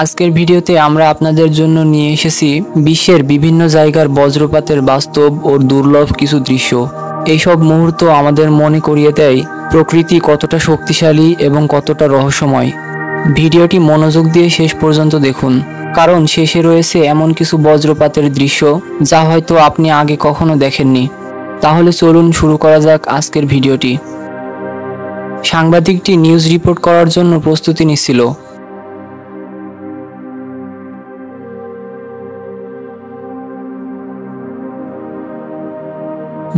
আজকের ভিডিওতে আমরা আপনাদের জন্য নিয়ে এসেছি বিশ্বের বিভিন্ন জায়গার বজ্রপাতের বাস্তব ও দুর্লভ কিছু দৃশ্য। এইসব মুহূর্ত আমাদের মনে করিয়ে দেয় প্রকৃতি কতটা শক্তিশালী এবং কতটা রহস্যময়। ভিডিওটি মনোযোগ দিয়ে শেষ পর্যন্ত দেখুন, কারণ শেষে রয়েছে এমন কিছু বজ্রপাতের দৃশ্য যা হয়তো আপনি আগে কখনো দেখেননি। তাহলে চলুন শুরু করা যাক আজকের ভিডিওটি। সাংবাদিকটি নিউজ রিপোর্ট করার জন্য প্রস্তুতি নিচ্ছিল।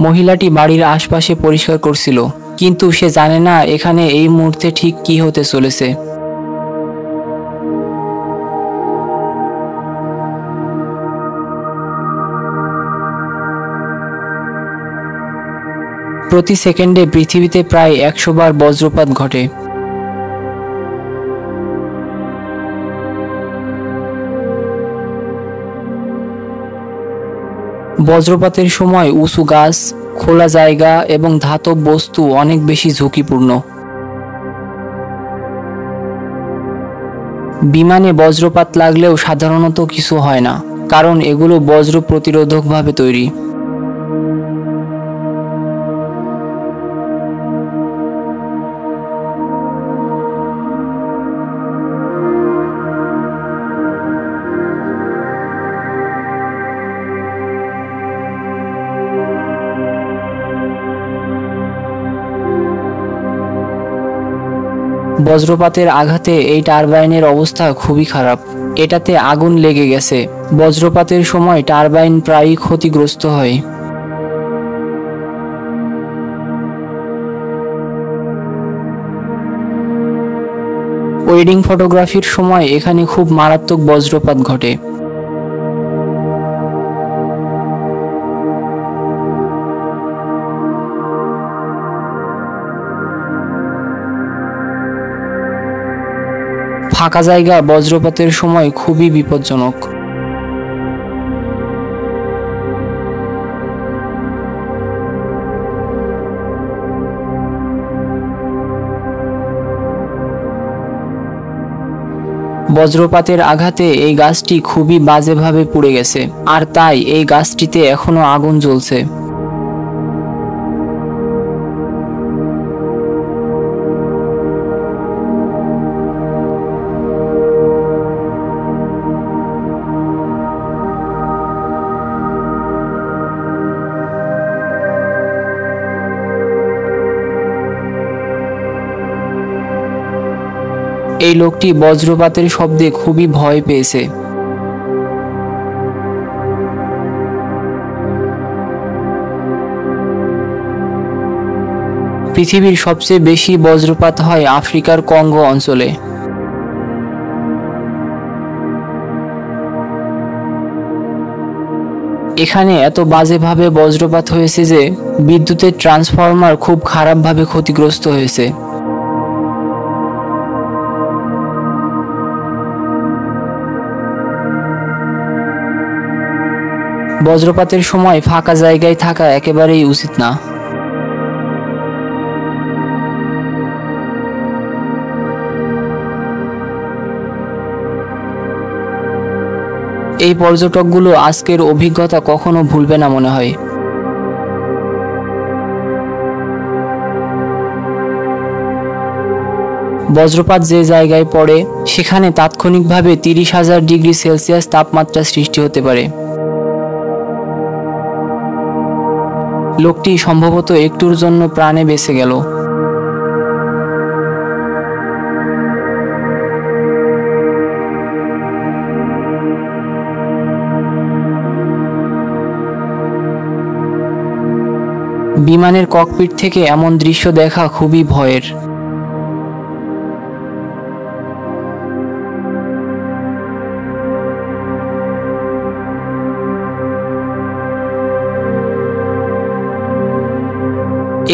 মহিলাটি বাড়ির আশপাশে পরিষ্কার করছিল, কিন্তু সে জানে না এখানে এই মুহূর্তে ঠিক কি হতে চলেছে। প্রতি সেকেন্ডে পৃথিবীতে প্রায় 100 বার বজ্রপাত ঘটে। বজ্রপাতের সময় উঁচু গাছ, খোলা জায়গা এবং ধাতব বস্তু অনেক বেশি ঝুঁকিপূর্ণ। বিমানে বজ্রপাত লাগলেও সাধারণত কিছু হয় না, কারণ এগুলো বজ্র প্রতিরোধকভাবে তৈরি। বজ্রপাতের আঘাতে এই টারবাইনের অবস্থা খুবই খারাপ। এটাতে আগুন লেগে গেছে। বজ্রপাতের সময় টারবাইন প্রায়ই ক্ষতিগ্রস্ত হয়। ওয়েডিং ফটোগ্রাফির সময় এখানে খুব মারাত্মক বজ্রপাত ঘটে। ফাঁকা জায়গা বজ্রপাতের সময় খুবই বিপজ্জনক। বজ্রপাতের আঘাতে এই গাছটি খুবই বাজেভাবে পুড়ে গেছে, আর তাই এই গাছটিতে এখনো আগুন জ্বলছে। এই লোকটি বজ্রপাতের শব্দে খুবই ভয় পেয়েছে। পৃথিবীর সবচেয়ে বেশি বজ্রপাত হয় আফ্রিকার কঙ্গো অঞ্চলে। এখানে এত বাজেভাবে বজ্রপাত হয়েছে যে বিদ্যুতের ট্রান্সফরমার খুব খারাপভাবে ক্ষতিগ্রস্ত হয়েছে। বজ্রপাতের সময় ফাঁকা জায়গায় থাকা একেবারেই উচিত না। এই পর্যটকগুলো আজকের অভিজ্ঞতা কখনো ভুলবে না মনে হয়। বজ্রপাত যে জায়গায় পড়ে সেখানে তাৎক্ষণিকভাবে 30,000 ডিগ্রি সেলসিয়াস তাপমাত্রা সৃষ্টি হতে পারে। লোকটি সম্ভবত একটুর জন্য প্রাণে বেঁচে গেল। বিমানের ককপিট থেকে এমন দৃশ্য দেখা খুবই ভয়ের।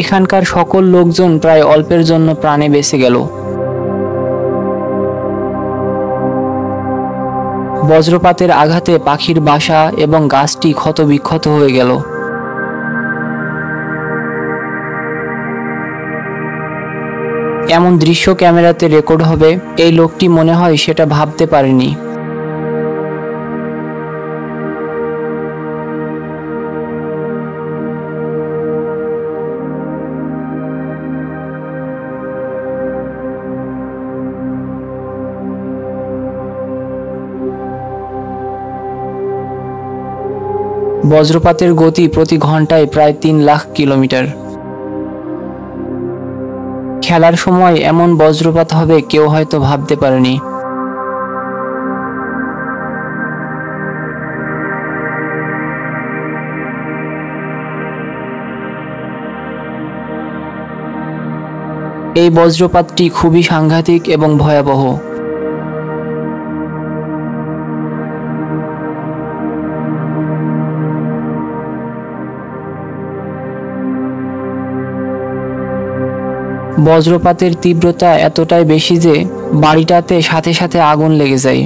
এখানকার সকল লোকজন প্রায় অল্পের জন্য প্রাণে বেঁচে গেল। বজ্রপাতের আঘাতে পাখির বাসা এবং গাছটি ক্ষতবিক্ষত হয়ে গেল। এমন দৃশ্য ক্যামেরাতে রেকর্ড হবে, এই লোকটি মনে হয় সেটা ভাবতে পারেনি। বজ্রপাতের গতি প্রতি ঘন্টায় প্রায় 3 লাখ কিলোমিটার। খেলার সময় এমন বজ্রপাত হবে কেউ হয়তো ভাবতে পারেনি। এই বজ্রপাতটি খুবই সাংঘাতিক এবং ভয়াবহ। বজ্রপাতের তীব্রতা এতটাই বেশি যে বাড়িটাতে সাথে সাথে আগুন লেগে যায়।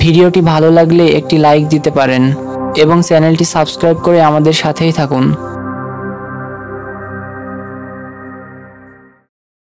ভিডিওটি ভালো লাগলে একটি লাইক দিতে পারেন এবং চ্যানেলটি সাবস্ক্রাইব করে আমাদের সাথেই থাকুন।